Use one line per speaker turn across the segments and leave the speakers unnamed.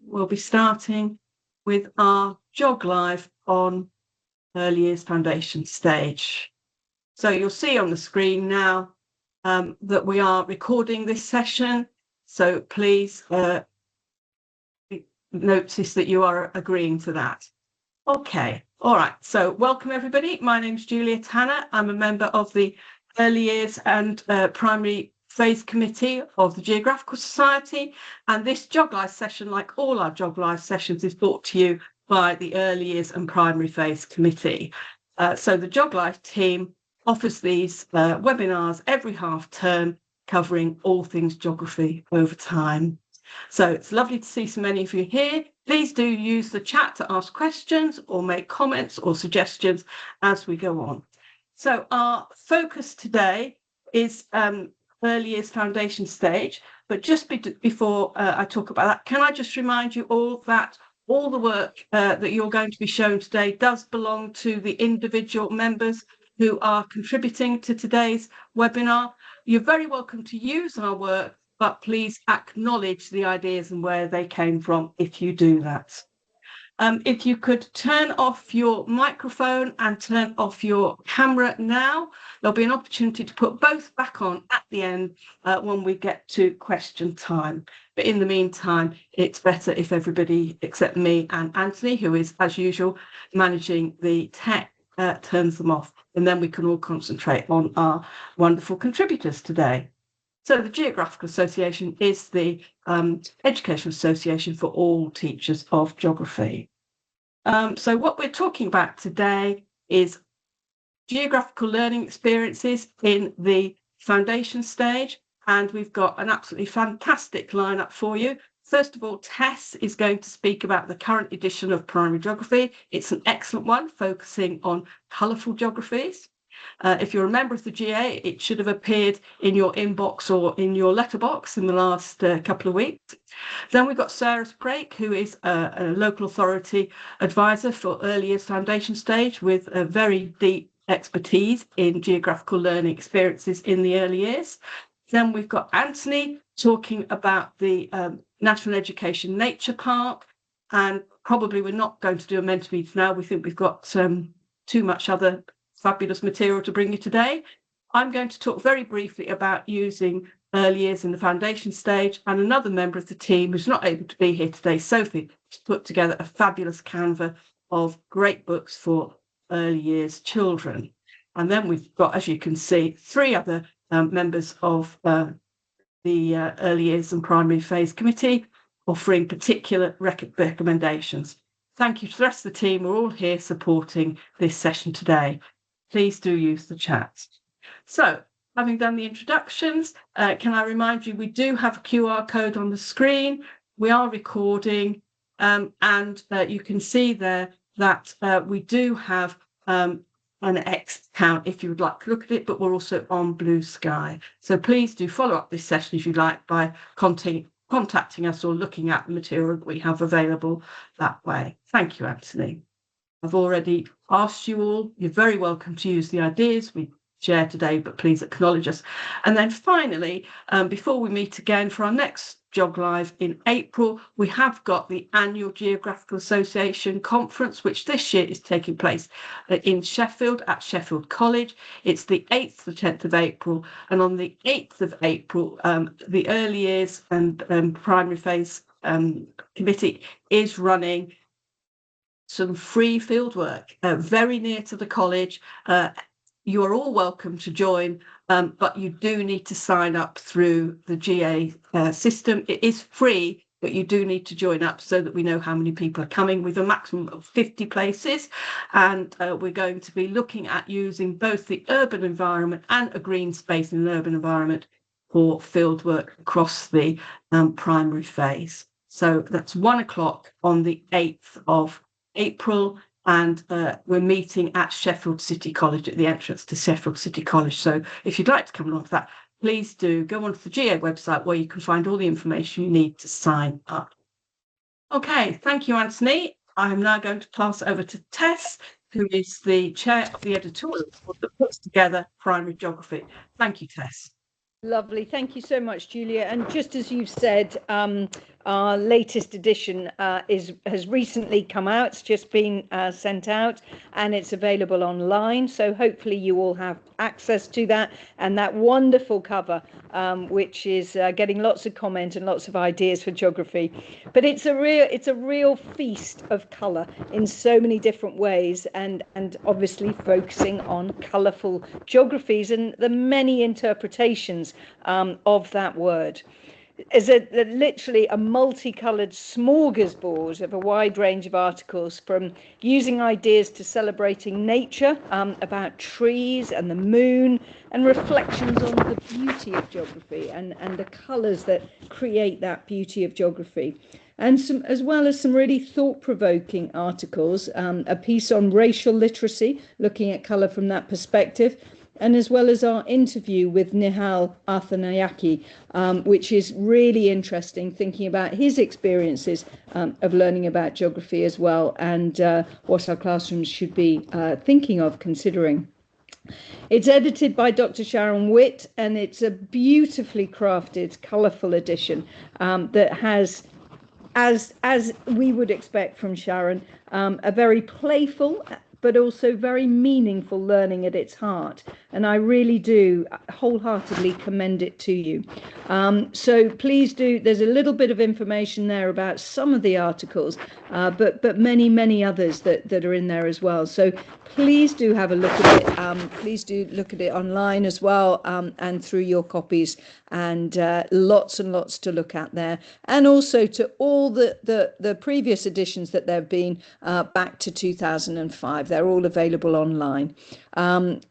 we'll be starting with our GeogLive on early years foundation stage. So you'll see on the screen now that we are recording this session. So please notice that you are agreeing to that. Okay, all right. So welcome everybody. My name's Julia Tanner. I'm a member of the Early Years and Primary Phase Committee of the Geographical Society. And this GeogLive session, like all our GeogLive sessions, is brought to you by the Early Years and Primary Phase Committee. So the GeogLive team offers these webinars every half term, covering all things geography over time. So it's lovely to see so many of you here. Please do use the chat to ask questions or make comments or suggestions as we go on. So our focus today is early years foundation stage. But just before I talk about that, can I just remind you all that all the work that you're going to be shown today does belong to the individual members who are contributing to today's webinar. You're very welcome to use our work, but please acknowledge the ideas and where they came from if you do that. If you could turn off your microphone and turn off your camera now, there'll be an opportunity to put both back on at the end when we get to question time. But in the meantime, it's better if everybody except me and Anthony, who is, as usual, managing the tech, turns them off, and then we can all concentrate on our wonderful contributors today. So the Geographical Association is the educational association for all teachers of geography. So what we're talking about today is geographical learning experiences in the foundation stage, and we've got an absolutely fantastic lineup for you. First of all, Tess is going to speak about the current edition of Primary Geography. It's an excellent one, focusing on colourful geographies. If you're a member of the GA, it should have appeared in your inbox or in your letterbox in the last couple of weeks. Then we've got Sarah Sprake, who is a local authority advisor for early years foundation stage with a very deep expertise in geographical learning experiences in the early years. Then we've got Anthony talking about the National Education Nature Park, and probably we're not going to do a Mentimeter now. We think we've got too much other fabulous material to bring you today. I'm going to talk very briefly about using early years in the foundation stage, and another member of the team who's not able to be here today, Sophie, has put together a fabulous Canva of great books for early years children. And then we've got, as you can see, three other members of the Early Years and Primary Phase Committee offering particular recommendations. Thank you to the rest of the team. We're all here supporting this session today. Please do use the chat. So, having done the introductions, can I remind you, we do have a QR code on the screen. We are recording, and you can see there that we do have an X account if you would like to look at it, but we're also on Blue Sky. So please do follow up this session if you like by contacting us or looking at the material that we have available that way. Thank you, Anthony. I've already asked you all, you're very welcome to use the ideas we share today, but please acknowledge us. And then finally, before we meet again for our next GeogLive in April, we have got the annual Geographical Association conference, which this year is taking place in Sheffield at Sheffield College. It's the 8th to 10th of April, and on the 8th of April, the Early Years and Primary Phase Committee is running some free fieldwork very near to the college. You are all welcome to join, but you do need to sign up through the GA system. It is free, but you do need to join up so that we know how many people are coming, with a maximum of 50 places. And we're going to be looking at using both the urban environment and a green space in an urban environment for fieldwork across the primary phase. So that's 1 o'clock on the 8th of April, and we're meeting at Sheffield City College, at the entrance to Sheffield City College. So if you'd like to come along to that, please do go onto the GA website where you can find all the information you need to sign up. Okay, thank you, Anthony. I'm now going to pass over to Tess, who is the chair of the editorial board that puts together Primary Geography. Thank you, Tess.
Lovely. Thank you so much, Julia. And just as you've said, Our latest edition has recently come out. It's just been sent out, and it's available online. So hopefully you all have access to that, and that wonderful cover, which is getting lots of comment and lots of ideas for geography. But it's a real feast of colour in so many different ways, and obviously focusing on colourful geographies and the many interpretations of that word. Is literally a multicolored smorgasbord of a wide range of articles, from using ideas to celebrating nature, about trees and the moon, and reflections on the beauty of geography and the colours that create that beauty of geography. And some, as well as some really thought-provoking articles, a piece on racial literacy, looking at colour from that perspective, and as well as our interview with Nihal Athanayaki, which is really interesting, thinking about his experiences of learning about geography as well, and what our classrooms should be thinking of considering. It's edited by Dr. Sharon Witt, and it's a beautifully crafted, colourful edition that has, as we would expect from Sharon, a very playful but also very meaningful learning at its heart. And I really do wholeheartedly commend it to you. So please do, there's a little bit of information there about some of the articles, but many others that are in there as well. So please do have a look at it. Please do look at it online as well, and through your copies, and lots and lots to look at there. And also to all the previous editions that there have been back to 2005. They're all available online.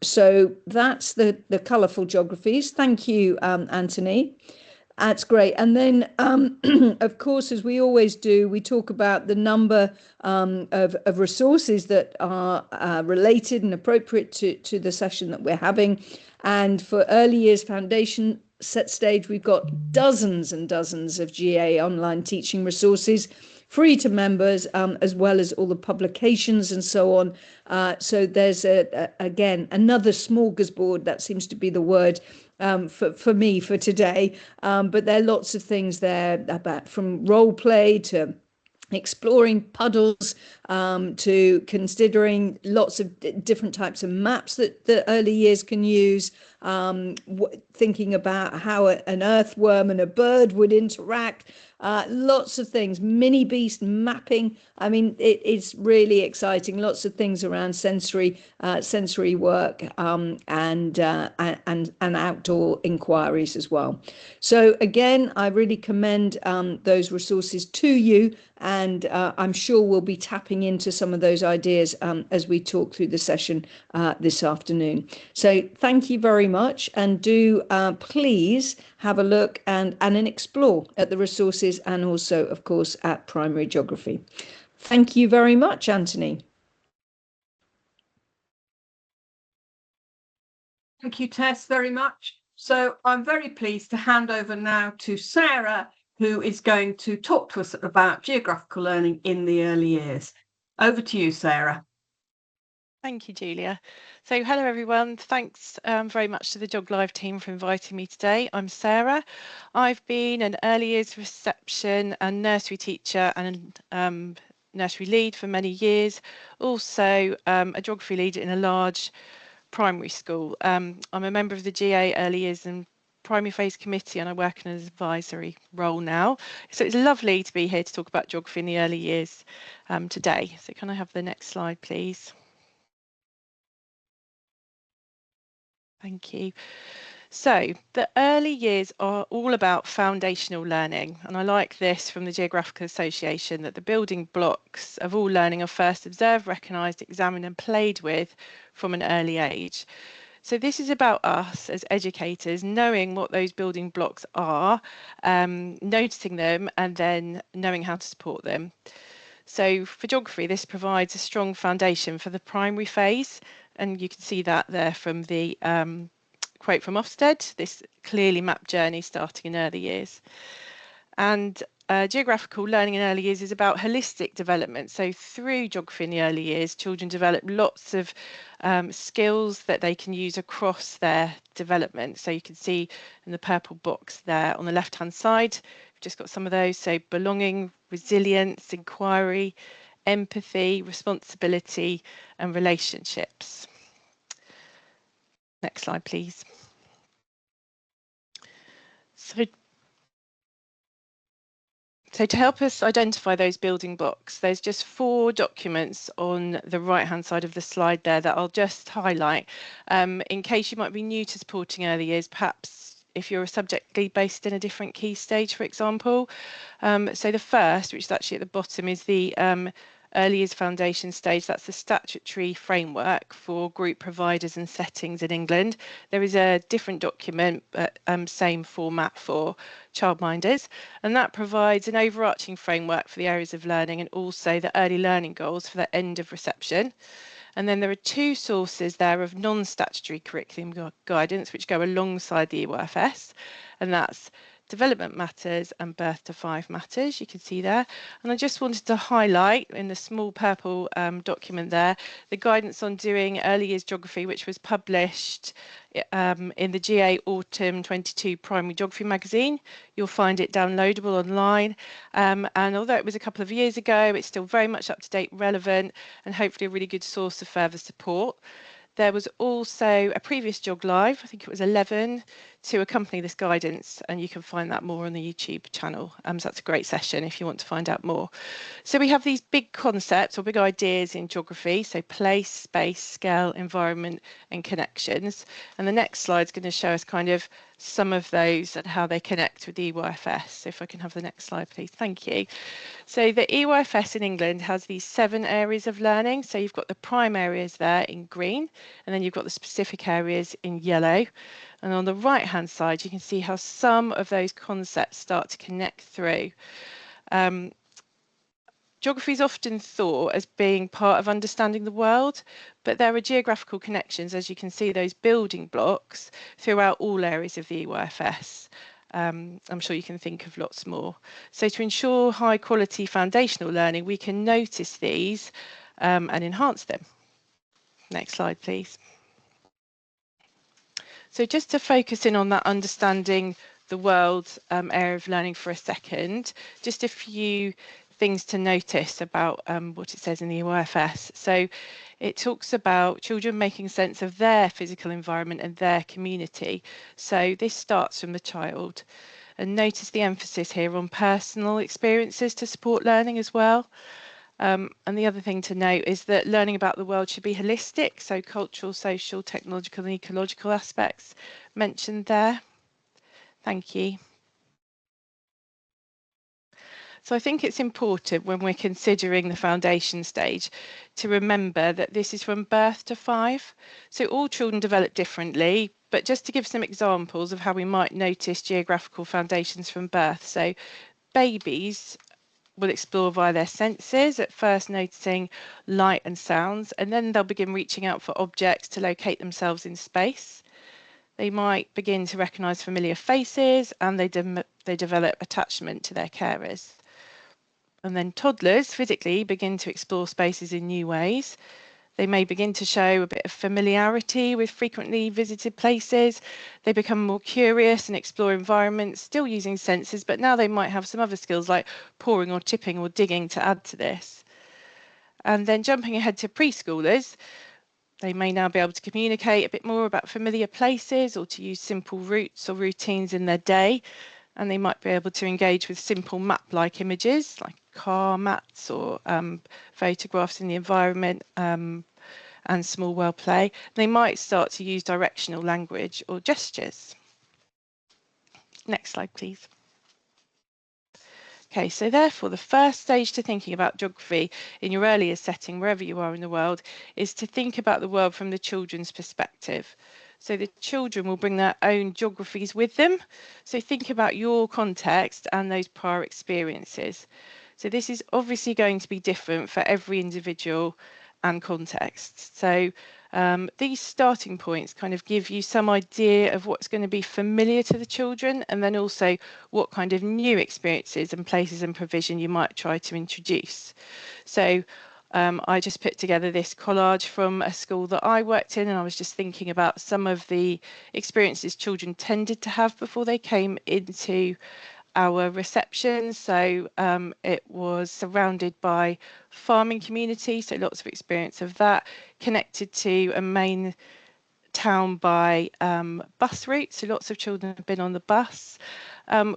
So that's the colourful geographies. Thank you, Anthony. That's great. And then, of course, as we always do, we talk about the number of resources that are related and appropriate to the session that we're having. And for early years foundation set stage, we've got dozens and dozens of GA online teaching resources, free to members, as well as all the publications and so on. So there's, again, another smorgasbord. That seems to be the word for me for today. But there are lots of things there, about from role play to exploring puddles, to considering lots of different types of maps that the early years can use, thinking about how an earthworm and a bird would interact, lots of things, mini beast mapping. I mean, it's really exciting. Lots of things around sensory work, and outdoor inquiries as well. So again, I really commend those resources to you, and I'm sure we'll be tapping into some of those ideas as we talk through the session this afternoon. So thank you very much, and do please have a look and explore at the resources, and also, of course, at primary geography. Thank you very much, Anthony.
Thank you, Tess, very much. So I'm very pleased to hand over now to Sarah, who is going to talk to us about geographical learning in the early years. Over to you, Sarah.
Thank you, Julia. So hello, everyone. Thanks very much to the GeogLive team for inviting me today. I'm Sarah. I've been an early years reception and nursery teacher and nursery lead for many years. Also a geography leader in a large primary school. I'm a member of the GA Early Years and Primary Phase Committee, and I work in an advisory role now. So it's lovely to be here to talk about geography in the early years today. So can I have the next slide, please? Thank you. So the early years are all about foundational learning, and I like this from the Geographical Association, that the building blocks of all learning are first observed, recognised, examined and played with from an early age. So this is about us as educators knowing what those building blocks are, noticing them, and then knowing how to support them. So for geography, this provides a strong foundation for the primary phase, and you can see that there from the quote from Ofsted, this clearly mapped journey starting in early years. And geographical learning in early years is about holistic development. So through geography in the early years, children develop lots of skills that they can use across their development. So you can see in the purple box there on the left hand side, we've just got some of those. So belonging, resilience, inquiry, empathy, responsibility, and relationships. Next slide, please. So to help us identify those building blocks, there's just 4 documents on the right-hand side of the slide there that I'll just highlight in case you might be new to supporting early years, perhaps if you're subjectly based in a different key stage, for example. So the first, which is actually at the bottom, is the Early Years Foundation stage. That's the statutory framework for group providers and settings in England. There is a different document, but same format for childminders, and that provides an overarching framework for the areas of learning and also the early learning goals for the end of reception. And then there are 2 sources there of non-statutory curriculum guidance which go alongside the EYFS, and that's Development Matters and Birth to 5 Matters, you can see there. And I just wanted to highlight in the small purple document there, the guidance on doing early years geography, which was published in the GA Autumn 22 Primary Geography magazine. You'll find it downloadable online. And although it was a couple of years ago, it's still very much up to date, relevant, and hopefully a really good source of further support. There was also a previous GeogLive, I think it was 11, to accompany this guidance, and you can find that more on the YouTube channel. So that's a great session if you want to find out more. So we have these big concepts or big ideas in geography, so place, space, scale, environment, and connections. And the next slide is going to show us kind of some of those and how they connect with the EYFS. So if I can have the next slide, please. Thank you. So the EYFS in England has these 7 areas of learning. So you've got the prime areas there in green, and then you've got the specific areas in yellow. And on the right-hand side, you can see how some of those concepts start to connect through. Geography is often thought as being part of understanding the world, but there are geographical connections, as you can see, those building blocks throughout all areas of the EYFS. I'm sure you can think of lots more. So to ensure high quality foundational learning, we can notice these and enhance them. Next slide, please. So just to focus in on that understanding the world area of learning for a second, just a few things to notice about what it says in the EYFS. So it talks about children making sense of their physical environment and their community. So this starts from the child. And notice the emphasis here on personal experiences to support learning as well. And the other thing to note is that learning about the world should be holistic, so cultural, social, technological and ecological aspects mentioned there. Thank you. So I think it's important when we're considering the foundation stage to remember that this is from birth to 5. So all children develop differently, but just to give some examples of how we might notice geographical foundations from birth. So babies will explore via their senses, at first noticing light and sounds, and then they'll begin reaching out for objects to locate themselves in space. They might begin to recognise familiar faces, and they develop attachment to their carers. And then toddlers physically begin to explore spaces in new ways. They may begin to show a bit of familiarity with frequently visited places. They become more curious and explore environments, still using senses, but now they might have some other skills like pouring or tipping or digging to add to this. And then jumping ahead to preschoolers, they may now be able to communicate a bit more about familiar places or to use simple routes or routines in their day. And they might be able to engage with simple map-like images like car maps or photographs in the environment and small world play. They might start to use directional language or gestures. Next slide, please. Okay, so therefore the first stage to thinking about geography in your earlier setting, wherever you are in the world, is to think about the world from the children's perspective. So the children will bring their own geographies with them. So think about your context and those prior experiences. So this is obviously going to be different for every individual and context. So these starting points kind of give you some idea of what's going to be familiar to the children, and then also what kind of new experiences and places and provision you might try to introduce. So I just put together this collage from a school that I worked in, and I was just thinking about some of the experiences children tended to have before they came into our reception. So it was surrounded by farming community, so lots of experience of that, connected to a main town by bus route, so lots of children have been on the bus.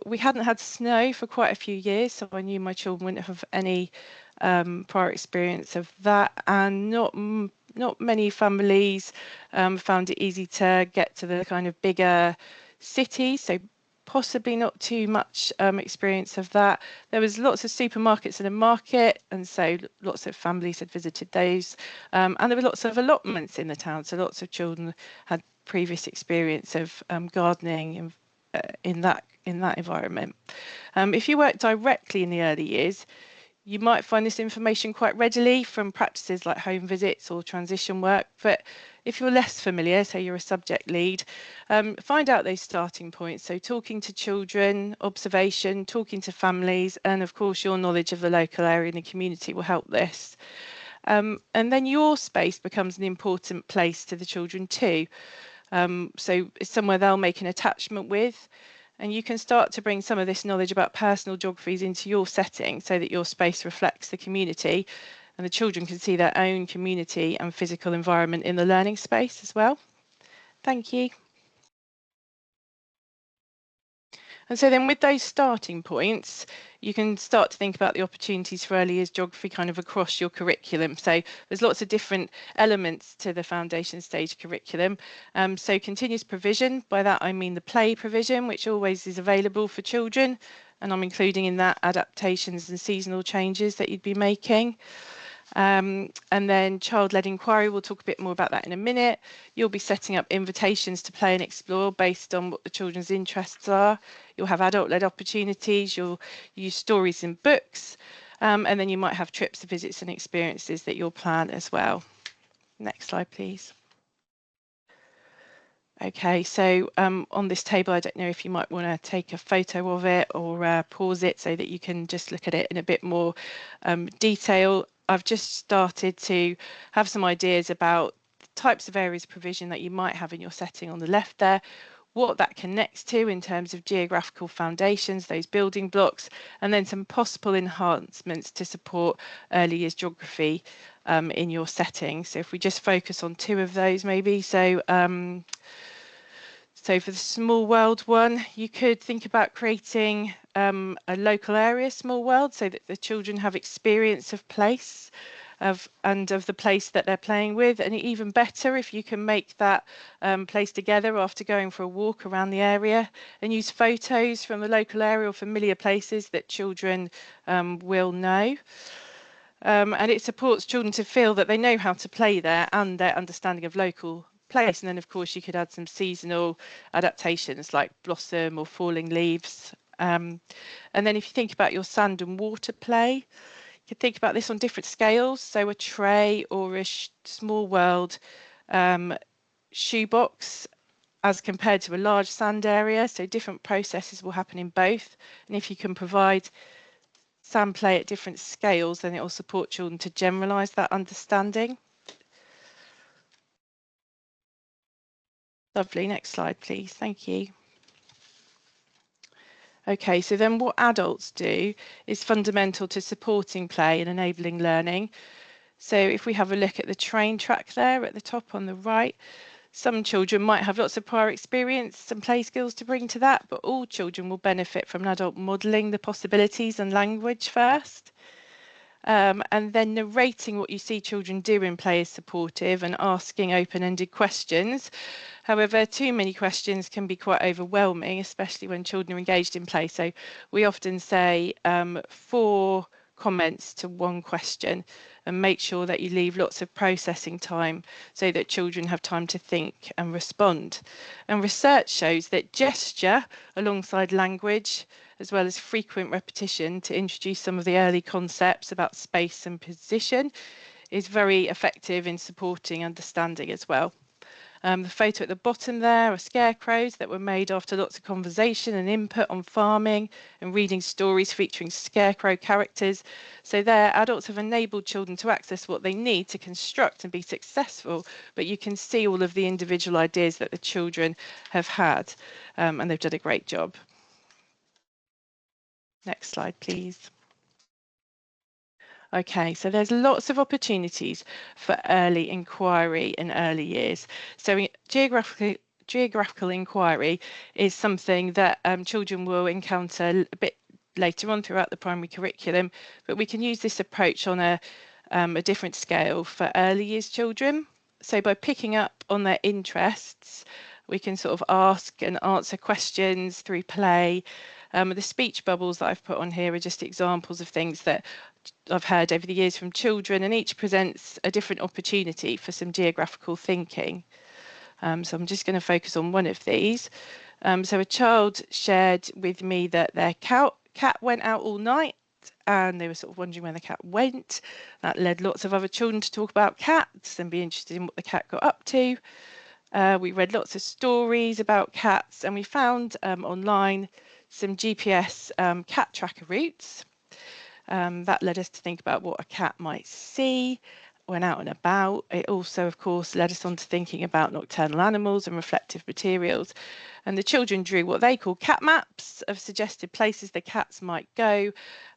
We hadn't had snow for quite a few years, so I knew my children wouldn't have any prior experience of that, and not many families found it easy to get to the kind of bigger cities, so possibly not too much experience of that. There was lots of supermarkets and a market, and so lots of families had visited those, and there were lots of allotments in the town, so lots of children had previous experience of gardening in that environment. If you work directly in the early years, you might find this information quite readily from practices like home visits or transition work, but if you're less familiar, say you're a subject lead, find out those starting points. So talking to children, observation, talking to families, and of course your knowledge of the local area and the community will help this. And then your space becomes an important place to the children too. So it's somewhere they'll make an attachment with, and you can start to bring some of this knowledge about personal geographies into your setting so that your space reflects the community and the children can see their own community and physical environment in the learning space as well. Thank you. And so then with those starting points, you can start to think about the opportunities for early years geography kind of across your curriculum. So there's lots of different elements to the foundation stage curriculum. So continuous provision, by that I mean the play provision, which always is available for children. And I'm including in that adaptations and seasonal changes that you'd be making. And then child-led inquiry, we'll talk a bit more about that in a minute. You'll be setting up invitations to play and explore based on what the children's interests are. You'll have adult-led opportunities, you'll use stories in books, and then you might have trips, visits and experiences that you'll plan as well. Next slide, please. Okay, so on this table, I don't know if you might want to take a photo of it or pause it so that you can just look at it in a bit more detail. I've just started to have some ideas about the types of areas of provision that you might have in your setting on the left there, what that connects to in terms of geographical foundations, those building blocks, and then some possible enhancements to support early years geography in your setting. So if we just focus on two of those maybe. So for the small world one, you could think about creating a local area small world so that the children have experience of place and of the place that they're playing with, and even better if you can make that place together after going for a walk around the area and use photos from the local area or familiar places that children will know. And it supports children to feel that they know how to play there and their understanding of local place. And then of course you could add some seasonal adaptations like blossom or falling leaves. And then if you think about your sand and water play, you could think about this on different scales. So a tray or a small world shoebox as compared to a large sand area. So different processes will happen in both. And if you can provide sand play at different scales, then it will support children to generalise that understanding. Lovely, next slide please, thank you. Okay, so then what adults do is fundamental to supporting play and enabling learning. So if we have a look at the train track there at the top on the right, some children might have lots of prior experience and play skills to bring to that, but all children will benefit from an adult modelling the possibilities and language first. And then narrating what you see children do in play is supportive and asking open-ended questions. However, too many questions can be quite overwhelming, especially when children are engaged in play. So we often say 4 comments to 1 question, and make sure that you leave lots of processing time so that children have time to think and respond. And research shows that gesture alongside language, as well as frequent repetition to introduce some of the early concepts about space and position, is very effective in supporting understanding as well. The photo at the bottom there are scarecrows that were made after lots of conversation and input on farming and reading stories featuring scarecrow characters. So there, adults have enabled children to access what they need to construct and be successful, but you can see all of the individual ideas that the children have had, and they've done a great job. Next slide, please. Okay, so there's lots of opportunities for early inquiry in early years. So geographical inquiry is something that children will encounter a bit later on throughout the primary curriculum, but we can use this approach on a different scale for early years children. So by picking up on their interests, we can sort of ask and answer questions through play. The speech bubbles that I've put on here are just examples of things that I've heard over the years from children, and each presents a different opportunity for some geographical thinking. So I'm just going to focus on one of these. So a child shared with me that their cat went out all night, and they were sort of wondering where the cat went. That led lots of other children to talk about cats and be interested in what the cat got up to. We read lots of stories about cats, and we found online some GPS cat tracker routes. That led us to think about what a cat might see when out and about. It also, of course, led us on to thinking about nocturnal animals and reflective materials. And the children drew what they call cat maps of suggested places the cats might go,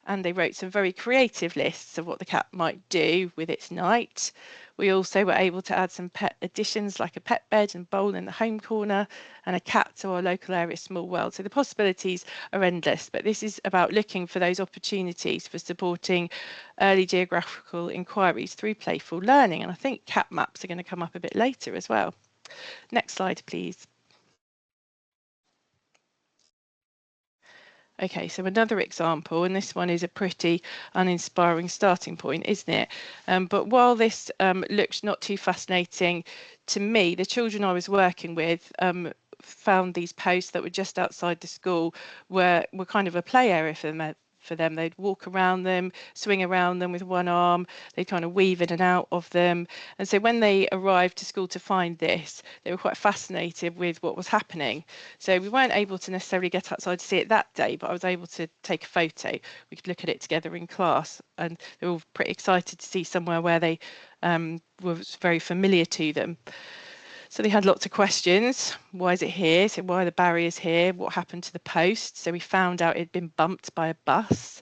and they wrote some very creative lists of what the cat might do with its night. We also were able to add some pet additions like a pet bed and bowl in the home corner and a cat to our local area small world. So the possibilities are endless, but this is about looking for those opportunities for supporting early geographical inquiries through playful learning. And I think cat maps are going to come up a bit later as well. Next slide, please. Okay, so another example, and this one is a pretty uninspiring starting point, isn't it? But while this looks not too fascinating to me, the children I was working with found these posts that were just outside the school were kind of a play area for them. They'd walk around them, swing around them with one arm, they'd kind of weave in and out of them. And so when they arrived to school to find this, they were quite fascinated with what was happening. So we weren't able to necessarily get outside to see it that day, but I was able to take a photo. We could look at it together in class, and they were all pretty excited to see somewhere where they was very familiar to them. So they had lots of questions. Why is it here? So why are the barriers here? What happened to the post? So we found out it had been bumped by a bus.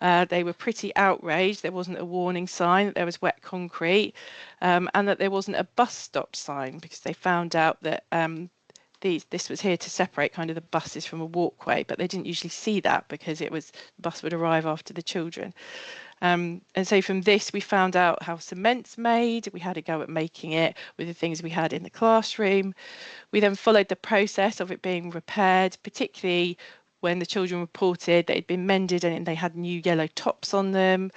They were pretty outraged. There wasn't a warning sign that there was wet concrete, and that there wasn't a bus stop sign, because they found out that this was here to separate kind of the buses from a walkway, but they didn't usually see that because the bus would arrive after the children. And so from this, we found out how cement's made. We had a go at making it with the things we had in the classroom. We then followed the process of it being repaired, particularly when the children reported that it had been mended and they had new yellow tops on them.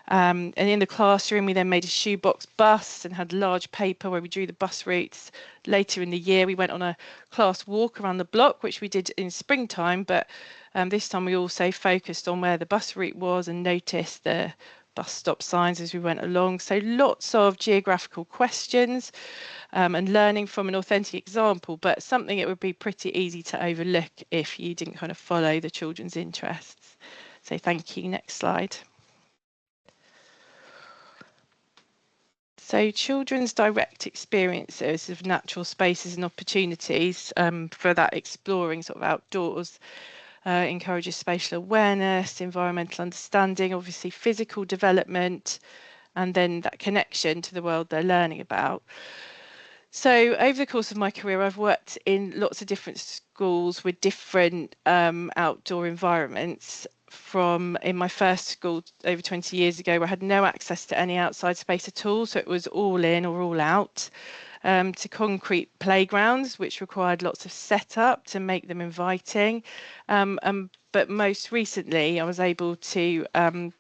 And in the classroom, we then made a shoebox bus and had large paper where we drew the bus routes. Later in the year, we went on a class walk around the block, which we did in springtime, but this time we also focused on where the bus route was and noticed the bus stop signs as we went along. So lots of geographical questions and learning from an authentic example, but something it would be pretty easy to overlook if you didn't kind of follow the children's interests. So thank you. Next slide. So children's direct experiences of natural spaces and opportunities for that exploring sort of outdoors encourages spatial awareness, environmental understanding, obviously physical development, and then that connection to the world they're learning about. So over the course of my career, I've worked in lots of different schools with different outdoor environments. From in my first school over 20 years ago, where I had no access to any outside space at all, so it was all in or all out, to concrete playgrounds, which required lots of setup to make them inviting. But most recently, I was able to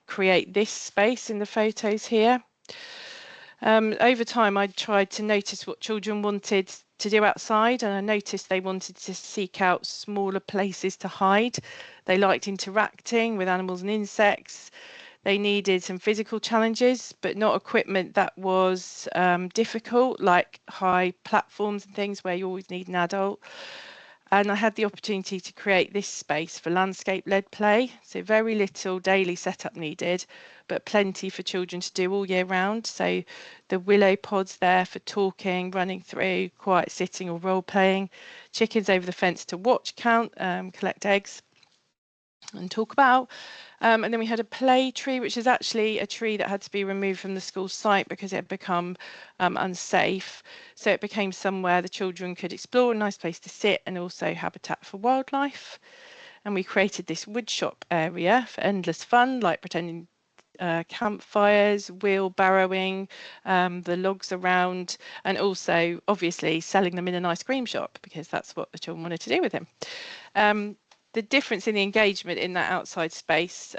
create this space in the photos here. Over time, I tried to notice what children wanted to do outside, and I noticed they wanted to seek out smaller places to hide. They liked interacting with animals and insects. They needed some physical challenges, but not equipment that was difficult, like high platforms and things where you always need an adult. And I had the opportunity to create this space for landscape-led play. So very little daily setup needed, but plenty for children to do all year round. So the willow pods there for talking, running through, quiet sitting or role playing, chickens over the fence to watch, count, collect eggs. and talk about. And then we had a play tree, which is actually a tree that had to be removed from the school site because it had become unsafe. So it became somewhere the children could explore, a nice place to sit, and also habitat for wildlife. And we created this woodshop area for endless fun, like pretending campfires, wheelbarrowing the logs around, and also obviously selling them in an ice cream shop because that's what the children wanted to do with them. The difference in the engagement in that outside space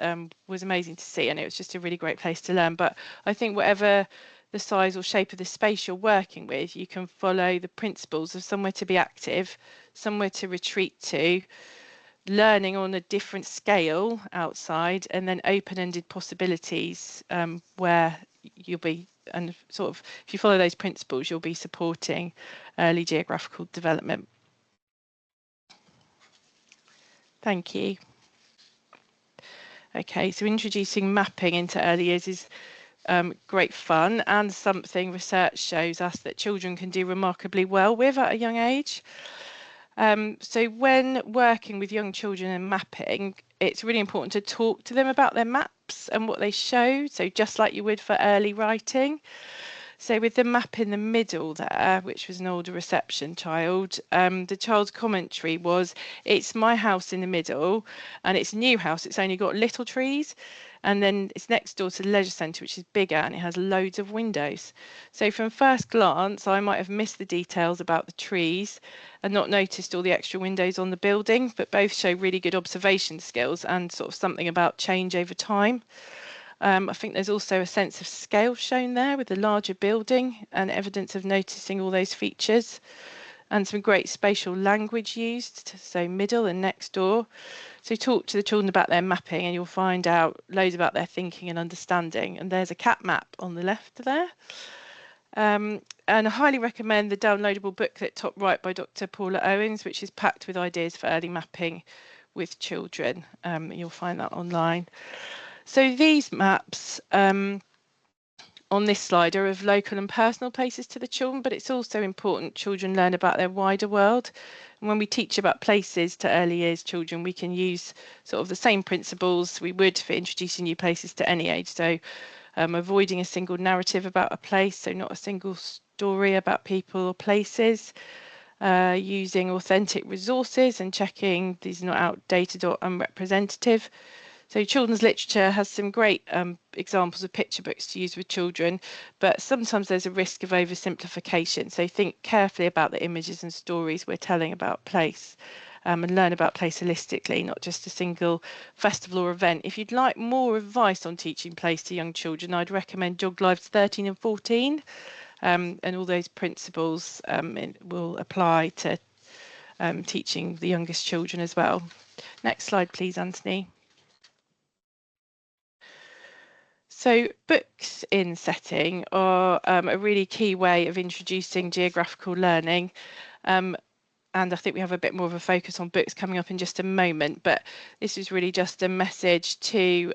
was amazing to see, and it was just a really great place to learn. But I think whatever the size or shape of the space you're working with, you can follow the principles of somewhere to be active, somewhere to retreat to, learning on a different scale outside, and then open-ended possibilities where you'll be, and sort of, if you follow those principles, you'll be supporting early geographical development. Thank you. Okay, so introducing mapping into early years is great fun, and something research shows us that children can do remarkably well with at a young age. So when working with young children and mapping, it's really important to talk to them about their maps and what they show, so just like you would for early writing. So with the map in the middle there, which was an older reception child, the child's commentary was, it's my house in the middle, and it's a new house, it's only got little trees, and then it's next door to the leisure centre, which is bigger, and it has loads of windows. So from first glance, I might have missed the details about the trees and not noticed all the extra windows on the building, but both show really good observation skills and sort of something about change over time. I think there's also a sense of scale shown there with the larger building and evidence of noticing all those features, and some great spatial language used, so middle and next door. So talk to the children about their mapping and you'll find out loads about their thinking and understanding. And there's a cat map on the left there. And I highly recommend the downloadable booklet top right by Dr. Paula Owens, which is packed with ideas for early mapping with children. You'll find that online. So these maps on this slide are of local and personal places to the children, but it's also important children learn about their wider world. And when we teach about places to early years children, we can use sort of the same principles we would for introducing new places to any age. So avoiding a single narrative about a place, so not a single story about people or places, using authentic resources and checking these are not outdated or unrepresentative. So children's literature has some great examples of picture books to use with children, but sometimes there's a risk of oversimplification. So think carefully about the images and stories we're telling about place, and learn about place holistically, not just a single festival or event. If you'd like more advice on teaching place to young children, I'd recommend GeogLive's 13 and 14, and all those principles will apply to teaching the youngest children as well. Next slide, please, Anthony. So books in setting are a really key way of introducing geographical learning. And I think we have a bit more of a focus on books coming up in just a moment, but this is really just a message to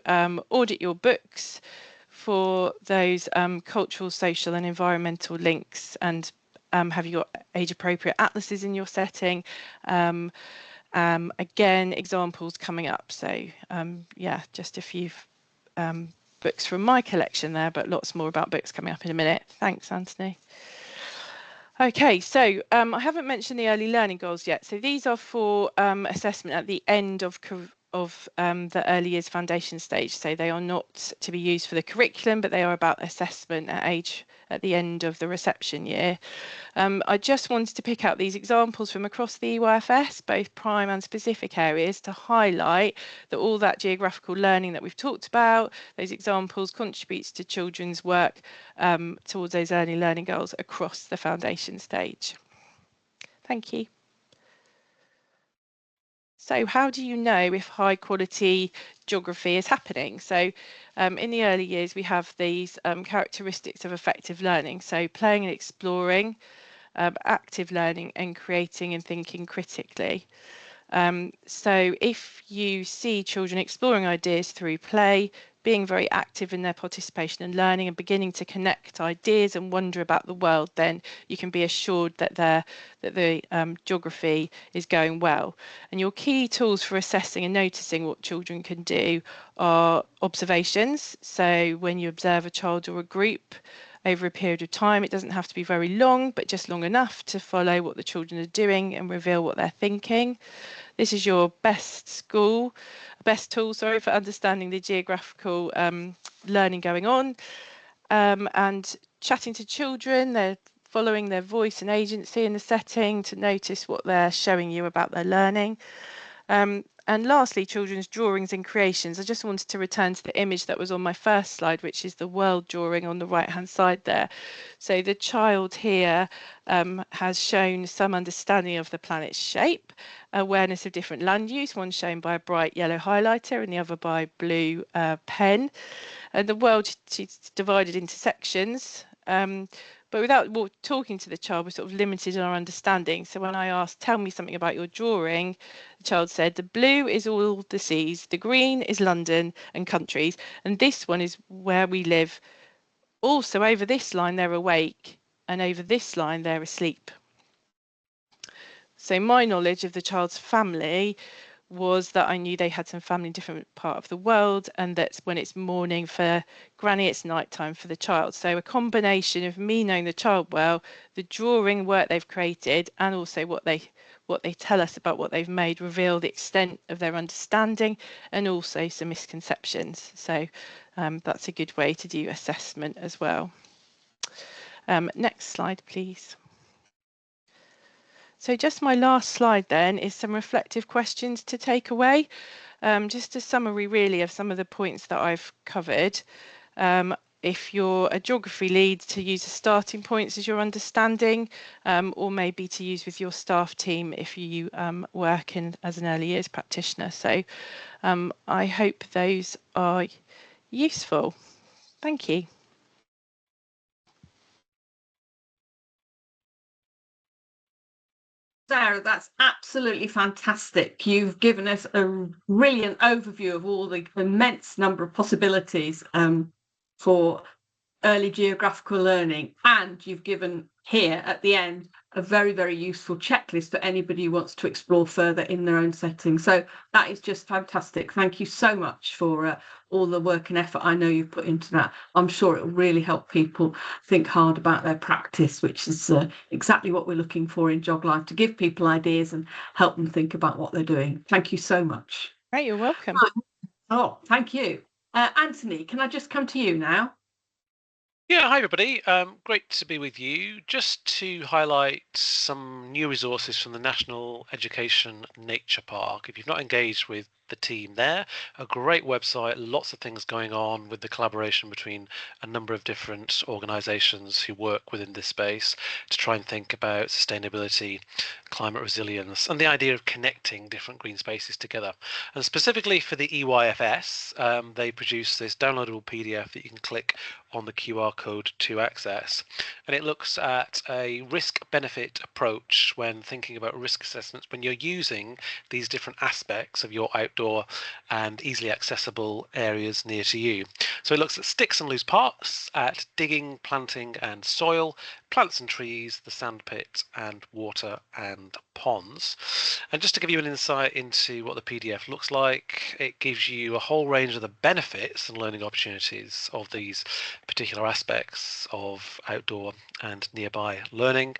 audit your books for those cultural, social and environmental links, and have you got age-appropriate atlases in your setting? Again, examples coming up. So yeah, just a few books from my collection there, but lots more about books coming up in a minute. Thanks, Anthony. Okay, so I haven't mentioned the early learning goals yet. So these are for assessment at the end of the early years foundation stage. So they are not to be used for the curriculum, but they are about assessment at the end of the reception year. I just wanted to pick out these examples from across the EYFS, both prime and specific areas, to highlight that all that geographical learning that we've talked about, those examples, contributes to children's work towards those early learning goals across the foundation stage. Thank you. So how do you know if high quality geography is happening? So in the early years, we have these characteristics of effective learning. So playing and exploring, active learning, and creating and thinking critically. So if you see children exploring ideas through play, being very active in their participation and learning and beginning to connect ideas and wonder about the world, then you can be assured that the geography is going well. And your key tools for assessing and noticing what children can do are observations. So when you observe a child or a group over a period of time, it doesn't have to be very long, but just long enough to follow what the children are doing and reveal what they're thinking. This is your best tool, for understanding the geographical learning going on. And chatting to children, they're following their voice and agency in the setting to notice what they're showing you about their learning. And lastly, children's drawings and creations. I just wanted to return to the image that was on my first slide, which is the world drawing on the right hand side there. So the child here has shown some understanding of the planet's shape, awareness of different land use, one shown by a bright yellow highlighter and the other by blue pen. And the world, she's divided into sections. But without talking to the child, we're sort of limited in our understanding. So when I asked, tell me something about your drawing, the child said, the blue is all the seas, the green is London and countries, and this one is where we live. Also, over this line, they're awake, and over this line, they're asleep. So my knowledge of the child's family was that I knew they had some family in different part of the world, and that's when it's morning for Granny, it's nighttime for the child. So a combination of me knowing the child well, the drawing work they've created, and also what they tell us about what they've made reveal the extent of their understanding and also some misconceptions. So that's a good way to do assessment as well. Next slide, please. So just my last slide then is some reflective questions to take away. Just a summary really of some of the points that I've covered. If you're a geography lead, to use the starting points as your understanding, or maybe to use with your staff team if you work as an early years practitioner. So I hope those are useful. Thank you.
Sarah, that's absolutely fantastic. You've given us a brilliant overview of all the immense number of possibilities for early geographical learning, and you've given here at the end a very, very useful checklist for anybody who wants to explore further in their own setting. So that is just fantastic. Thank you so much for all the work and effort I know you've put into that. I'm sure it will really help people think hard about their practice, which is exactly what we're looking for in GeogLive, to give people ideas and help them think about what they're doing. Thank you so much.
Right, you're welcome.
Oh, thank you. Anthony, can I just come to you now?
Yeah, hi everybody. Great to be with you. Just to highlight some new resources from the National Education Nature Park. If you've not engaged with the team there, a great website, lots of things going on with the collaboration between a number of different organisations who work within this space to try and think about sustainability, climate resilience, and the idea of connecting different green spaces together. And specifically for the EYFS, they produce this downloadable PDF that you can click on the QR code to access, and it looks at a risk-benefit approach when thinking about risk assessments when you're using these different aspects of your outdoor and easily accessible areas near to you. So it looks at sticks and loose parts, at digging, planting and soil, plants and trees, the sandpit and water and ponds. And just to give you an insight into what the PDF looks like, it gives you a whole range of the benefits and learning opportunities of these particular aspects of outdoor and nearby learning,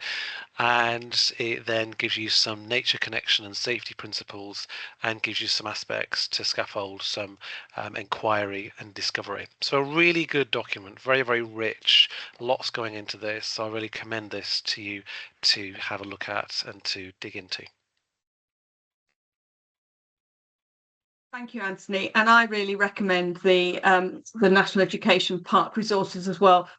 and it then gives you some nature connection and safety principles and gives you some aspects to scaffold some inquiry and discovery. So a really good document, very, very rich, lots going into this. So I really commend this to you to have a look at and to dig into.
Thank you, Anthony. And I really recommend the National Education Park resources as well.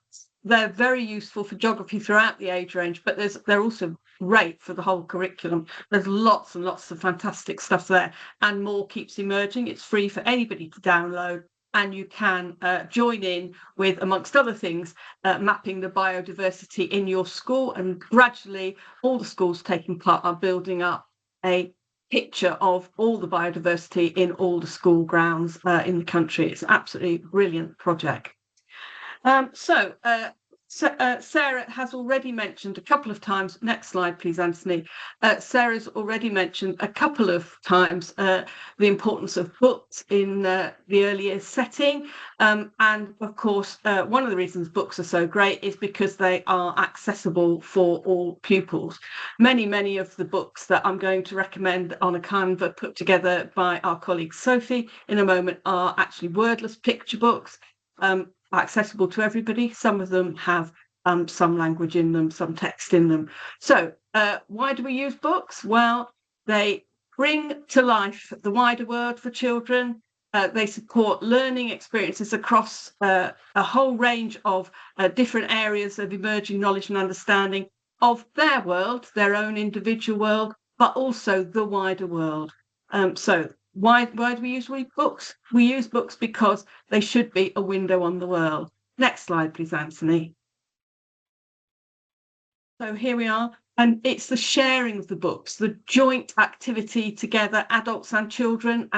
They're very useful for geography throughout the age range, but they're also great for the whole curriculum. There's lots and lots of fantastic stuff there, and more keeps emerging. It's free for anybody to download, and you can join in with, amongst other things, mapping the biodiversity in your school. And gradually, all the schools taking part are building up a picture of all the biodiversity in all the school grounds in the country. It's an absolutely brilliant project. Sarah has already mentioned a couple of times, next slide please, Anthony. Sarah's already mentioned a couple of times the importance of books in the early years setting. And of course, one of the reasons books are so great is because they are accessible for all pupils. Many of the books that I'm going to recommend on a Canva put together by our colleague Sophie in a moment are actually wordless picture books. Accessible to everybody. Some of them have some language in them, some text in them. So why do we use books? Well, they bring to life the wider world for children. They support learning experiences across a whole range of different areas of emerging knowledge and understanding of their world, their own individual world, but also the wider world. So why do we use books? We use books because they should be a window on the world. Next slide, please, Anthony. So here we are, and it's the sharing of the books, the joint activity together, adults and children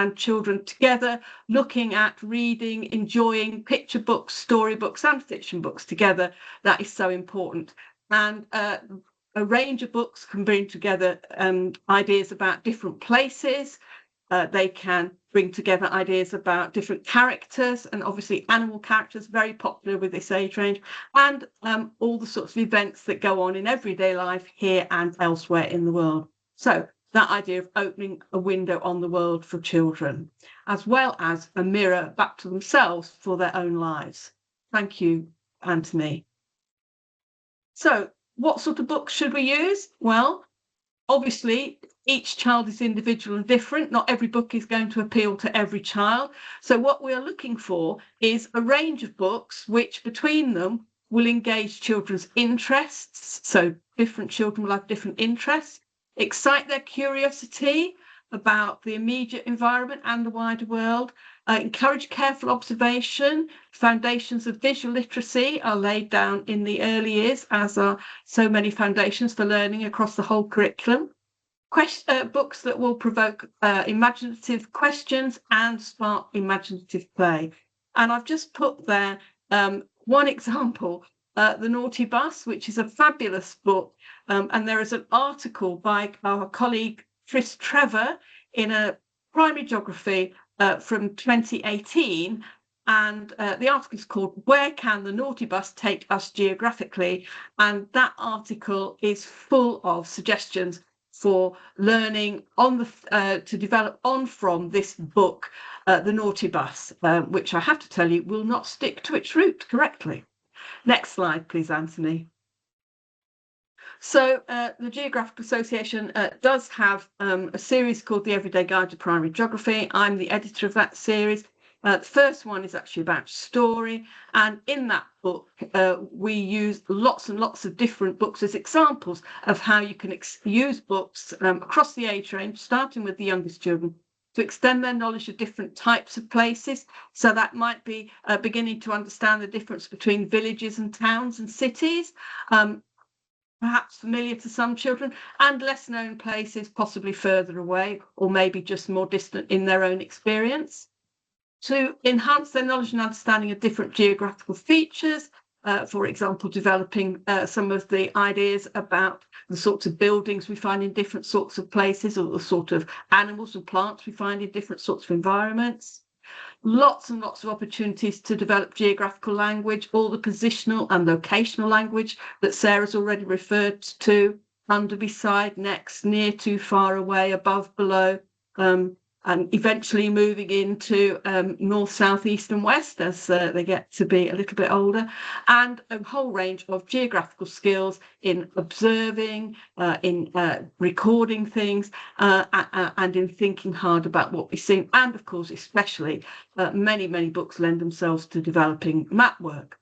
together, looking at reading, enjoying picture books, storybooks and fiction books together. That is so important. And a range of books can bring together ideas about different places. They can bring together ideas about different characters, and obviously animal characters, very popular with this age range, and all the sorts of events that go on in everyday life here and elsewhere in the world. So that idea of opening a window on the world for children, as well as a mirror back to themselves for their own lives. Thank you, Anthony. So what sort of books should we use? Well, obviously, each child is individual and different. Not every book is going to appeal to every child. So what we are looking for is a range of books which between them will engage children's interests. So different children will have different interests, excite their curiosity about the immediate environment and the wider world, encourage careful observation. Foundations of visual literacy are laid down in the early years, as are so many foundations for learning across the whole curriculum. Books that will provoke imaginative questions and spark imaginative play. And I've just put there one example, The Naughty Bus, which is a fabulous book. And there is an article by our colleague Chris Trevor in a primary geography from 2018. And the article is called "Where Can the Naughty Bus Take Us Geographically?" And that article is full of suggestions for learning on the to develop on from this book, The Naughty Bus, which I have to tell you will not stick to its route correctly. Next slide, please, Anthony. So the Geographical Association does have a series called The Everyday Guide to Primary Geography. I'm the editor of that series. The first one is actually about story, and in that book we use lots and lots of different books as examples of how you can use books across the age range, starting with the youngest children, to extend their knowledge of different types of places. So that might be beginning to understand the difference between villages and towns and cities, perhaps familiar to some children, and less known places, possibly further away, or maybe just more distant in their own experience. To enhance their knowledge and understanding of different geographical features, for example, developing some of the ideas about the sorts of buildings we find in different sorts of places, or the sort of animals and plants we find in different sorts of environments. Lots and lots of opportunities to develop geographical language, all the positional and locational language that Sarah's already referred to: under, beside, next, near to, far away, above, below, and eventually moving into north, south, east and west as they get to be a little bit older, and a whole range of geographical skills in observing, in recording things, and in thinking hard about what we see. And of course, especially, many books lend themselves to developing map work.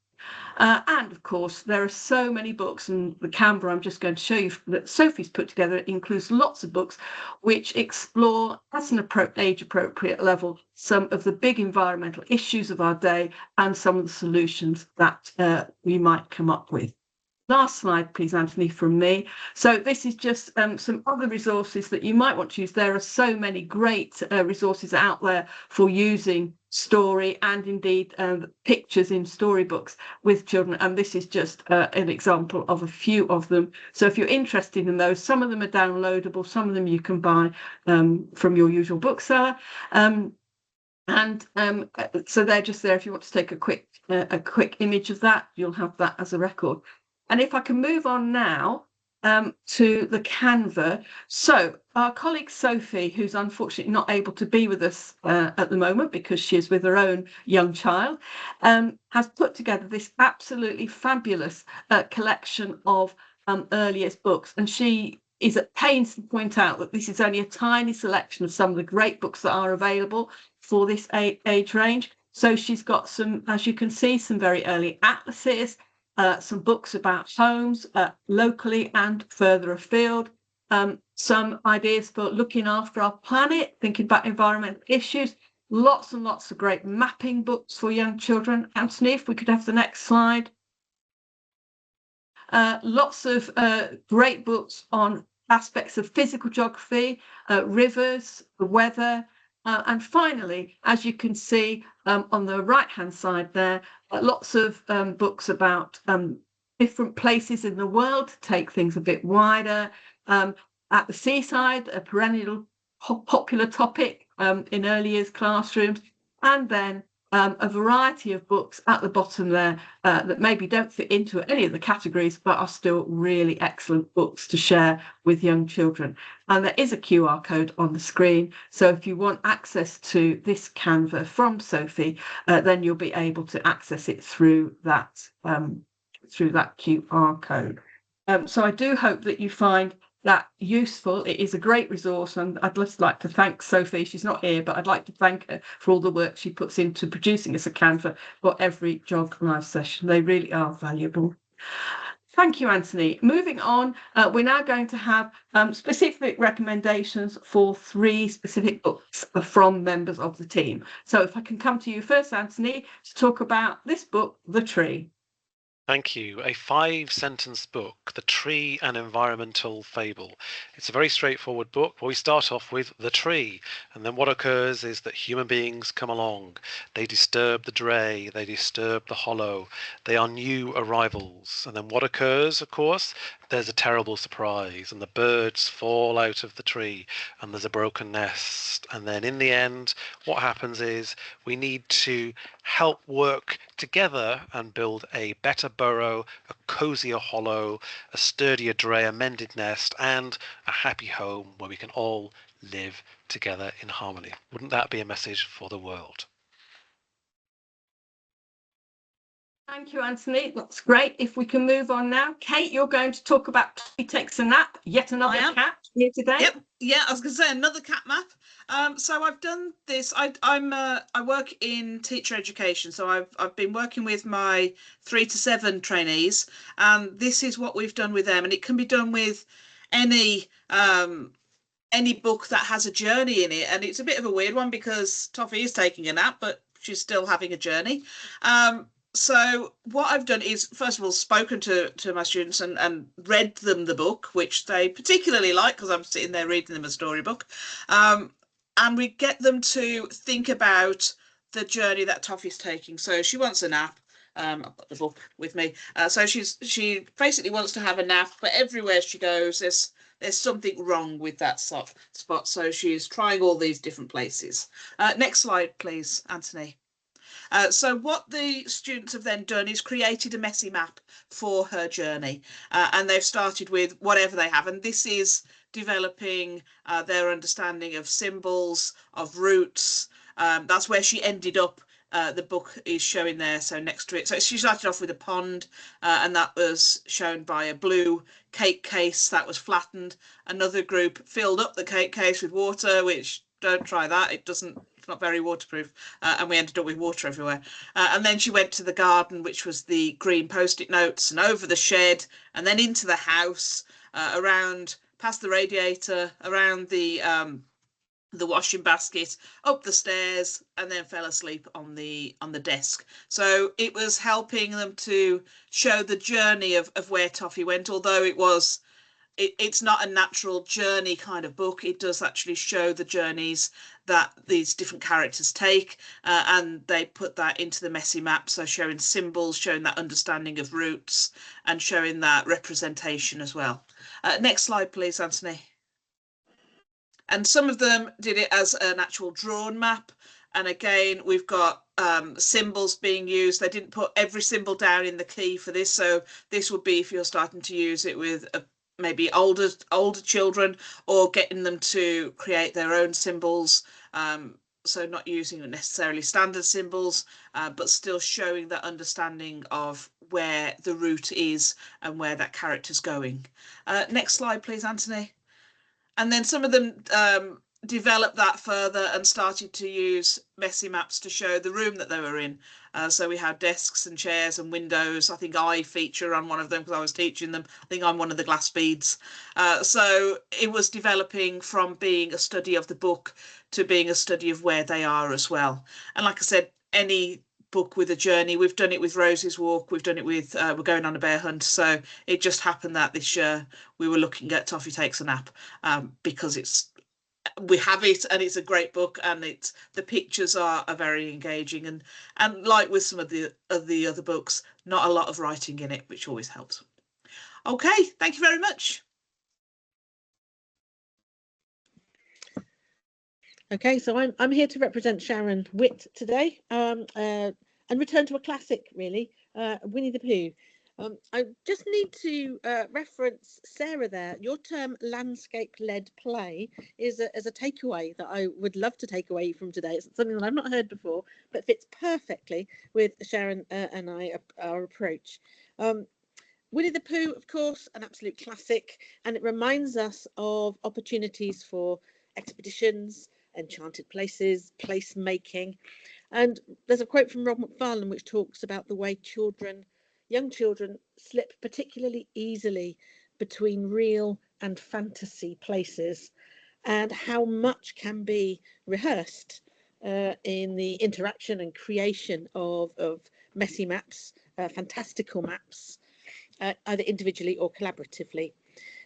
And of course, there are so many books, and the Canva I'm just going to show you that Sophie's put together includes lots of books which explore at an age-appropriate level some of the big environmental issues of our day and some of the solutions that we might come up with. Last slide, please, Anthony, from me. So this is just some other resources that you might want to use. There are so many great resources out there for using story and indeed pictures in storybooks with children. And this is just an example of a few of them. So if you're interested in those, some of them are downloadable, some of them you can buy from your usual bookseller. So they're just there if you want to take a quick image of that. You'll have that as a record. And if I can move on now to the Canva. So our colleague Sophie, who's unfortunately not able to be with us at the moment because she is with her own young child, has put together this absolutely fabulous collection of earliest books. And she is at pains to point out that this is only a tiny selection of some of the great books that are available for this age range. So she's got some, as you can see, some very early atlases, some books about homes locally and further afield, some ideas for looking after our planet, thinking about environmental issues, lots and lots of great mapping books for young children. Anthony, if we could have the next slide. Lots of great books on aspects of physical geography, rivers, the weather, and finally, as you can see on the right-hand side there, lots of books about different places in the world to take things a bit wider. At the seaside, a perennial popular topic in early years classrooms, and then a variety of books at the bottom there that maybe don't fit into any of the categories, but are still really excellent books to share with young children. And there is a QR code on the screen. So if you want access to this Canva from Sophie, then you'll be able to access it through that QR code. So I do hope that you find that useful. It is a great resource, and I'd just like to thank Sophie. She's not here, but I'd like to thank her for all the work she puts into producing us a Canva for every GeogLive session. They really are valuable. Thank you, Anthony. Moving on, we're now going to have specific recommendations for 3 specific books from members of the team. So if I can come to you first, Anthony, to talk about this book, The Tree.
Thank you. A 5-sentence book, The Tree, an Environmental Fable. It's a very straightforward book. We start off with the tree, and then what occurs is that human beings come along. They disturb the dray, they disturb the hollow. They are new arrivals. And then what occurs, of course? There's a terrible surprise, and the birds fall out of the tree, and there's a broken nest. And then in the end, what happens is we need to help work together and build a better burrow, a cozier hollow, a sturdier dray, a mended nest, and a happy home where we can all live together in harmony. Wouldn't that be a message for the world?
Thank you, Anthony. That's great. If we can move on now. Kate, you're going to talk about He Takes a Nap, yet another cat here today.
Yep. Yeah, I was going to say another cat map. So I've done this. I work in teacher education, so I've been working with my 3 to 7 trainees, and this is what we've done with them. And it can be done with any book that has a journey in it. And it's a bit of a weird one because Toffee is taking a nap, but she's still having a journey. So what I've done is, first of all, spoken to my students and read them the book, which they particularly like because I'm sitting there reading them a storybook. And we get them to think about the journey that Toffee's taking. So she wants a nap. I've got the book with me. So she basically wants to have a nap, but everywhere she goes, there's something wrong with that spot. So she's trying all these different places. Next slide, please, Anthony. So what the students have then done is created a messy map for her journey, and they've started with whatever they have, and this is developing their understanding of symbols, of routes. That's where she ended up. The book is showing there, so next to it. So she started off with a pond, and that was shown by a blue cake case that was flattened. Another group filled up the cake case with water, which don't try that. It's not very waterproof, and we ended up with water everywhere. And then she went to the garden, which was the green post-it notes, and over the shed, and then into the house, around past the radiator, around the the washing basket, up the stairs, and then fell asleep on the desk. So it was helping them to show the journey of where Toffee went, although it's not a natural journey kind of book. It does actually show the journeys that these different characters take, and they put that into the messy map, so showing symbols, showing that understanding of routes, and showing that representation as well. Next slide, please, Anthony. And some of them did it as an actual drawn map. And again, we've got symbols being used. They didn't put every symbol down in the key for this. So this would be if you're starting to use it with maybe older children, or getting them to create their own symbols. So not using necessarily standard symbols, but still showing that understanding of where the route is and where that character's going. Next slide, please, Anthony. And then some of them developed that further and started to use messy maps to show the room that they were in. So we had desks and chairs and windows. I think I feature on one of them because I was teaching them. I think I'm one of the glass beads. So it was developing from being a study of the book to being a study of where they are as well. And like I said, any book with a journey, we've done it with Rose's Walk, we've done it with We're Going on a Bear Hunt. So it just happened that this year we were looking at Toffee Takes a Nap, because we have it and it's a great book, and the pictures are very engaging, and like with some of the other books, not a lot of writing in it, which always helps. Okay, thank you very much.
Okay, so I'm here to represent Sharon Witt today, and return to a classic, really, Winnie the Pooh. I just need to reference Sarah there. Your term landscape-led play is a takeaway that I would love to take away from today. It's something that I've not heard before, but fits perfectly with Sharon and our approach. Winnie the Pooh, of course, an absolute classic, and it reminds us of opportunities for expeditions, enchanted places, place making. And there's a quote from Rob McFarlane which talks about the way young children slip particularly easily between real and fantasy places, and how much can be rehearsed in the interaction and creation of messy maps, fantastical maps, either individually or collaboratively.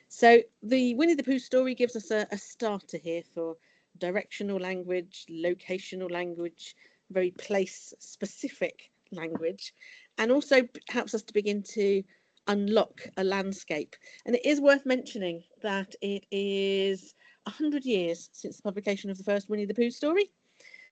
So the Winnie the Pooh story gives us a starter here for directional language, locational language, very place specific language, and also helps us to begin to unlock a landscape. And it is worth mentioning that it is 100 years since the publication of the first Winnie the Pooh story.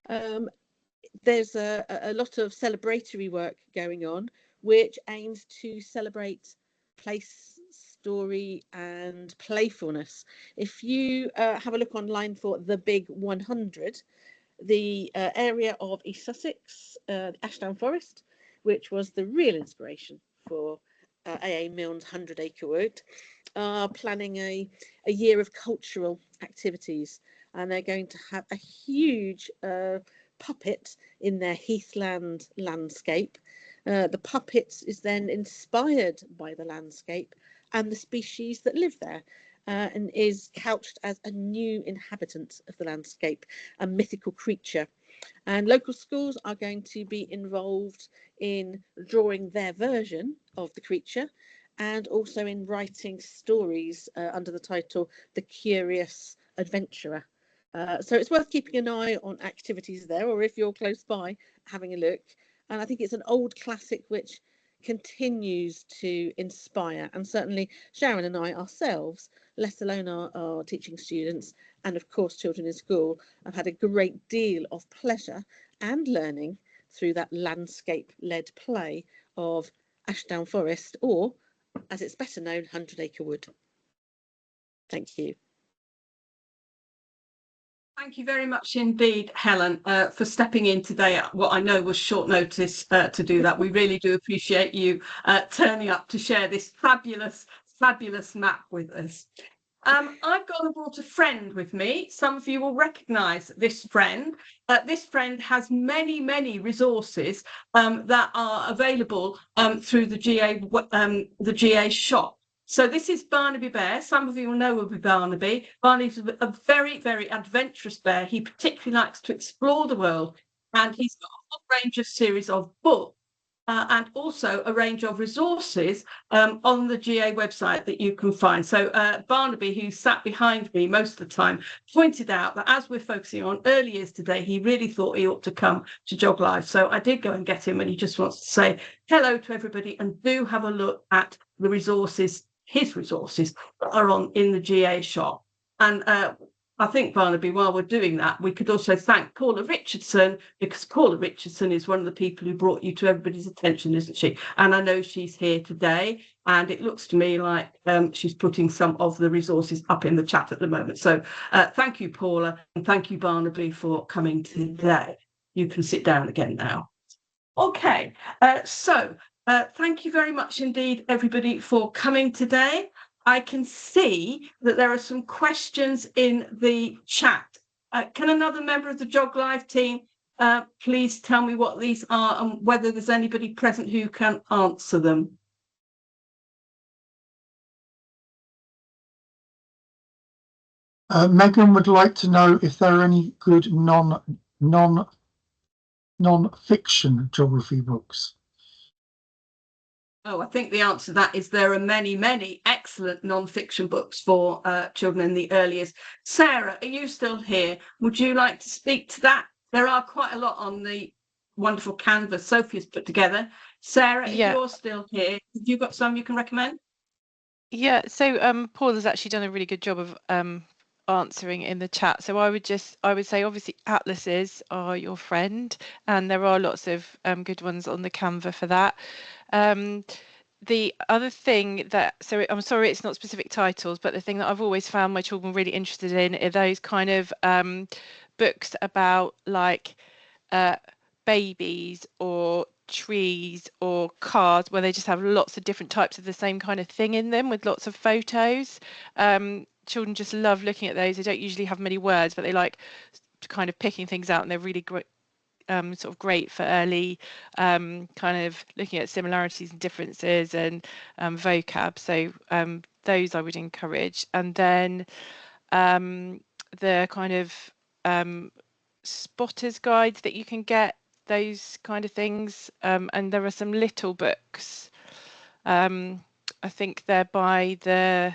There's a lot of celebratory work going on, which aims to celebrate place, story and playfulness. If you have a look online for the Big 100, the area of East Sussex, Ashdown Forest, which was the real inspiration for A.A. Milne's 100 Acre Wood, are planning a year of cultural activities, and they're going to have a huge puppet in their heathland landscape. The puppet is then inspired by the landscape and the species that live there, and is couched as a new inhabitant of the landscape, a mythical creature. And local schools are going to be involved in drawing their version of the creature, and also in writing stories under the title The Curious Adventurer. So it's worth keeping an eye on activities there, or if you're close by, having a look. And I think it's an old classic which continues to inspire, and certainly Sharon and I ourselves, let alone our teaching students and of course children in school, have had a great deal of pleasure and learning through that landscape-led play of Ashdown Forest, or as it's better known, 100 Acre Wood. Thank you.
Thank you very much indeed, Helen, for stepping in today at what I know was short notice to do that. We really do appreciate you turning up to share this fabulous map with us. I've got a brought a friend with me. Some of you will recognise this friend. This friend has many resources that are available through the GA shop. So this is Barnaby Bear. Some of you will know Barnaby. Barnaby's a very, very adventurous bear. He particularly likes to explore the world, and he's got a whole range of series of books and also a range of resources on the GA website that you can find. So Barnaby, who sat behind me most of the time, pointed out that as we're focusing on early years today, he really thought he ought to come to GeogLive. So I did go and get him, and he just wants to say hello to everybody, and do have a look at the resources, his resources that are on in the GA shop. And I think, Barnaby, while we're doing that, we could also thank Paula Richardson, because Paula Richardson is one of the people who brought you to everybody's attention, isn't she? And I know she's here today, and it looks to me like she's putting some of the resources up in the chat at the moment. So thank you, Paula, and thank you, Barnaby, for coming today. You can sit down again now. Okay, thank you very much indeed, everybody, for coming today. I can see that there are some questions in the chat. Can another member of the GeogLive team please tell me what these are and whether there's anybody present who can answer them?
Megan would like to know if there are any good non-fiction geography books.
Oh, I think the answer to that is there are many, many excellent non-fiction books for children in the early years. Sarah, are you still here? Would you like to speak to that? There are quite a lot on the wonderful canvas Sophie's put together. Sarah, if you're still here, have you got some you can recommend?
Yeah, so Paul has actually done a really good job of answering in the chat. So I would say obviously atlases are your friend, and there are lots of good ones on the Canva for that. The other thing that, so I'm sorry it's not specific titles, but the thing that I've always found my children really interested in are those kind of books about like babies or trees or cars, where they just have lots of different types of the same kind of thing in them with lots of photos. Children just love looking at those. They don't usually have many words, but they like kind of picking things out, and they're really great, sort of great for early kind of looking at similarities and differences and vocab. So those I would encourage. And then the kind of spotters guides that you can get, those kind of things. And there are some little books. I think they're by the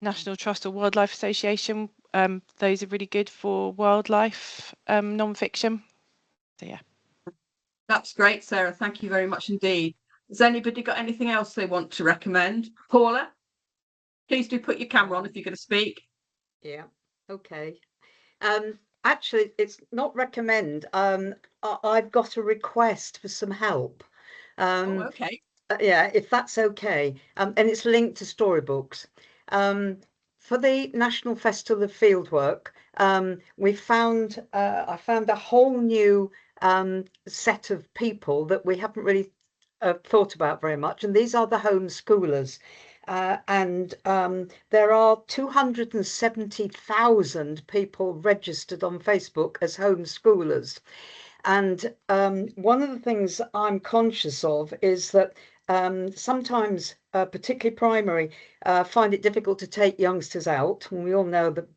National Trust or Wildlife Association. Those are really good for wildlife non-fiction. So yeah.
That's great, Sarah. Thank you very much indeed. Has anybody got anything else they want to recommend? Paula, please do put your camera on if you're going to speak.
Yeah, okay. Actually, it's not recommend. I've got a request for some help.
Okay.
Yeah, if that's okay. And it's linked to storybooks. For the National Festival of Fieldwork, I found a whole new set of people that we haven't really thought about very much, and these are the homeschoolers. And there are 270,000 people registered on Facebook as homeschoolers. And one of the things I'm conscious of is that sometimes, particularly primary, find it difficult to take youngsters out, and we all know the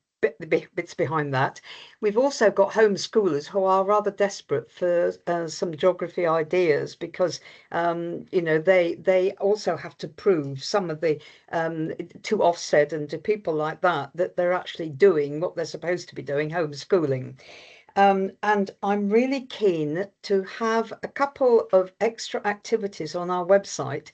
bits behind that. We've also got homeschoolers who are rather desperate for some geography ideas, because you know, they also have to prove some of the to Ofsted and to people like that they're actually doing what they're supposed to be doing, homeschooling. And I'm really keen to have a couple of extra activities on our website,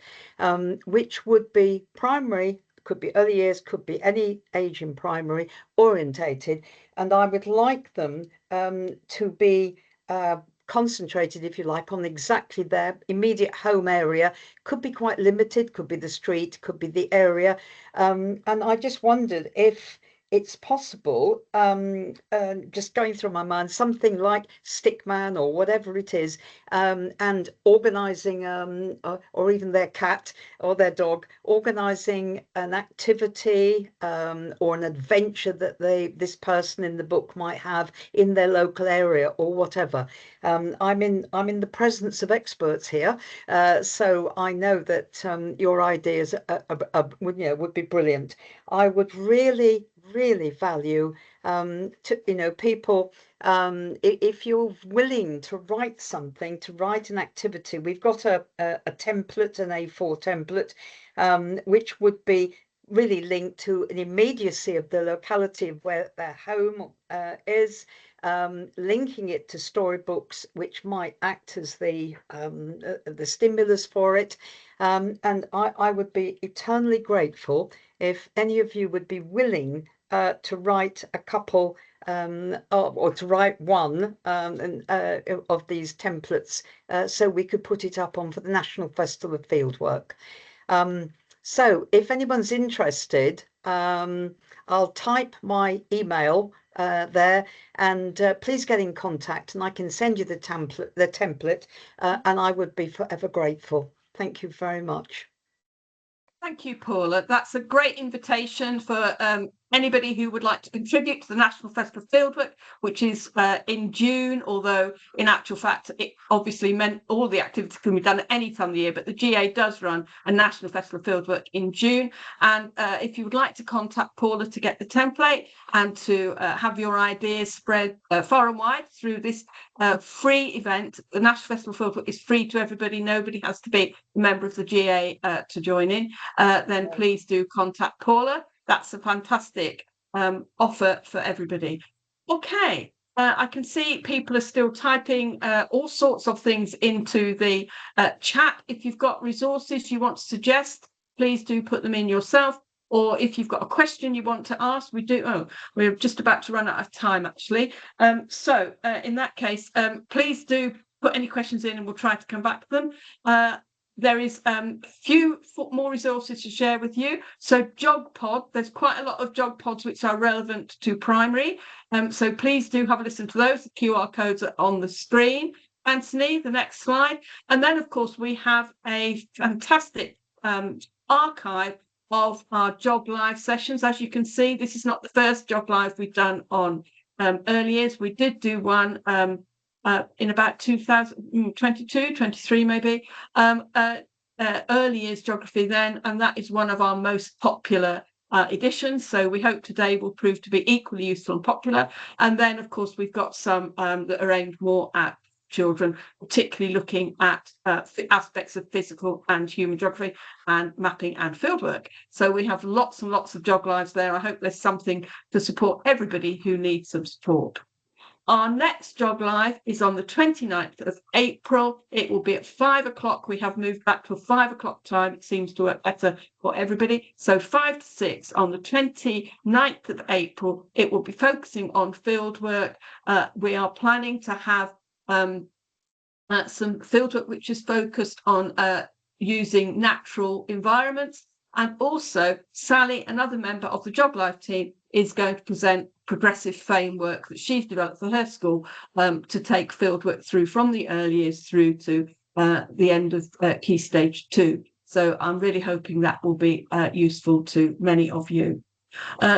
which would be primary, could be early years, could be any age in primary orientated. And I would like them to be concentrated, if you like, on exactly their immediate home area. Could be quite limited, could be the street, could be the area. And I just wondered if it's possible, just going through my mind, something like Stickman or whatever it is, and organising, or even their cat or their dog, organising an activity or an adventure that this person in the book might have in their local area or whatever. I'm in the presence of experts here, so I know that your ideas would be brilliant. I would really value people, if you're willing to write something, to write an activity. We've got a template, an A4 template, which would be really linked to an immediacy of the locality of where their home is, linking it to storybooks, which might act as the stimulus for it. And I would be eternally grateful if any of you would be willing to write a couple, or to write one of these templates, so we could put it up on for the National Festival of Fieldwork. So if anyone's interested, I'll type my email there, and please get in contact, and I can send you the template, and I would be forever grateful. Thank you very much.
Thank you, Paula. That's a great invitation for anybody who would like to contribute to the National Festival of Fieldwork, which is in June, although in actual fact, it obviously meant all the activities can be done at any time of the year, but the GA does run a National Festival of Fieldwork in June. And if you would like to contact Paula to get the template and to have your ideas spread far and wide through this free event, the National Festival of Fieldwork is free to everybody. Nobody has to be a member of the GA to join in. Then please do contact Paula. That's a fantastic offer for everybody. Okay, I can see people are still typing all sorts of things into the chat. If you've got resources you want to suggest, please do put them in yourself. Or if you've got a question you want to ask, we're just about to run out of time, actually. So in that case, please do put any questions in and we'll try to come back to them. There is a few more resources to share with you. So GeogPod, there's quite a lot of GeogPods which are relevant to primary. So please do have a listen to those. The QR codes are on the screen. Anthony, the next slide. And then, of course, we have a fantastic archive of our GeogLive sessions. As you can see, this is not the first GeogLive we've done on early years. We did do one in about 2022, 23 maybe, early years geography then, and that is one of our most popular editions. So we hope today will prove to be equally useful and popular. And then, of course, we've got some that are aimed more at children, particularly looking at aspects of physical and human geography and mapping and fieldwork. So we have lots and lots of GeogLives there. I hope there's something to support everybody who needs some support. Our next GeogLive is on the 29th of April. It will be at 5 o'clock. We have moved back to a 5 o'clock time. It seems to work better for everybody. So 5 to 6 on the 29th of April. It will be focusing on fieldwork. We are planning to have some fieldwork which is focused on using natural environments. And also, Sally, another member of the GeogLive team, is going to present progressive framework that she's developed for her school to take fieldwork through from the early years through to the end of Key Stage 2. So I'm really hoping that will be useful to many of you.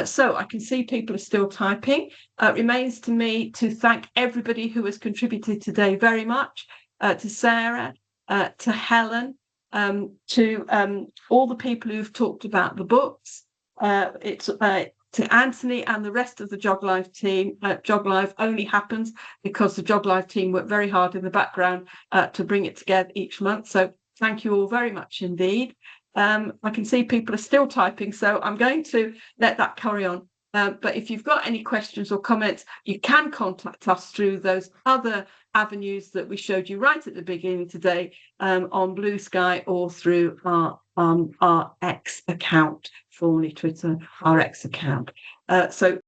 So I can see people are still typing. It remains to me to thank everybody who has contributed today very much, to Sarah, to Helen, to all the people who've talked about the books. It's to Anthony and the rest of the GeogLive team. GeogLive only happens because the GeogLive team work very hard in the background to bring it together each month. So thank you all very much indeed. I can see people are still typing, so I'm going to let that carry on. But if you've got any questions or comments, you can contact us through those other avenues that we showed you right at the beginning today, on Blue Sky or through our X account, formerly Twitter, our X account. So